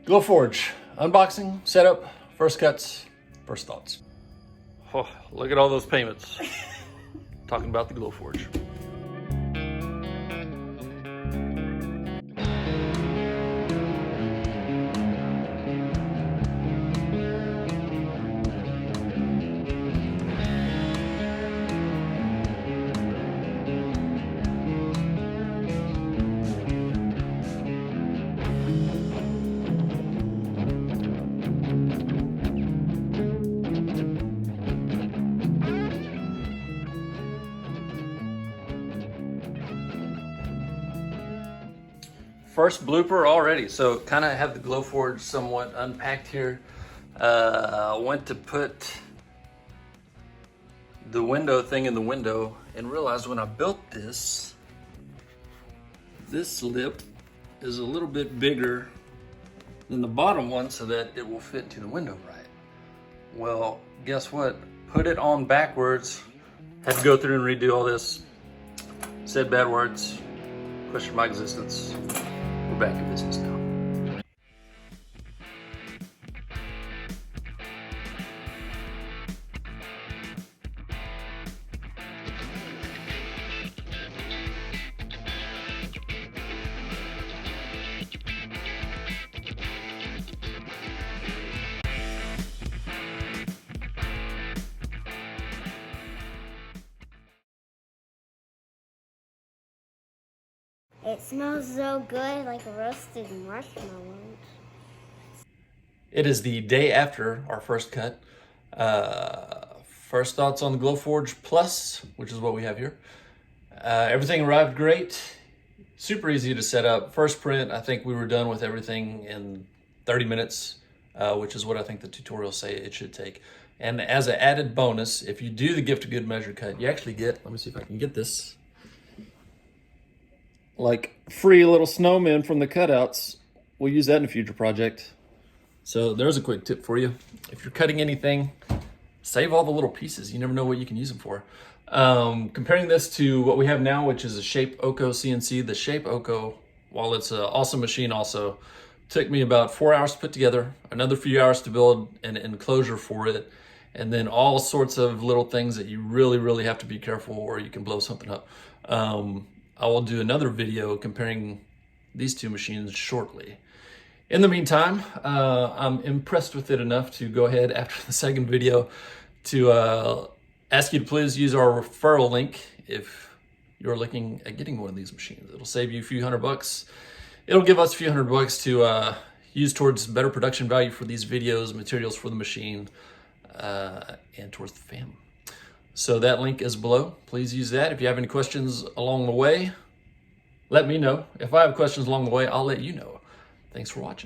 Glowforge, unboxing, setup, first cuts, first thoughts. Oh, look at all those payments. Talking about the Glowforge. First blooper already. So kind of have the Glowforge somewhat unpacked here. I went to put the window thing in the window and realized when I built this lip is a little bit bigger than the bottom one so that it will fit into the window right. Well, guess what? Put it on backwards. Had to go through and redo all this. Said bad words. Questioned my existence. We're back in business now. It smells so good, like roasted marshmallows. It is the day after our first cut. First thoughts on the Glowforge Plus, which is what we have here. Everything arrived great. Super easy to set up. First print, I think we were done with everything in 30 minutes, which is what I think the tutorials say it should take. And as an added bonus, if you do the gift of good measure cut, you actually get, let me see if I can get this, like free little snowmen from the cutouts. We'll use that in a future project. So there's a quick tip for you. If you're cutting anything, save all the little pieces. You never know what you can use them for. Comparing this to what we have now, which is a Shape Oko CNC. The Shape Oko, while it's an awesome machine also, took me about 4 hours to put together, another few hours to build an enclosure for it, and then all sorts of little things that you really have to be careful or you can blow something up. I will do another video comparing these two machines shortly. In the meantime, I'm impressed with it enough to go ahead after the second video to ask you to please use our referral link if you're looking at getting one of these machines. It'll save you a few $100. It'll give us a few $100 to use towards better production value for these videos, materials for the machine, and towards the fam. So that link is below. Please use that. If you have any questions along the way, let me know. If I have questions along the way, I'll let you know. Thanks for watching.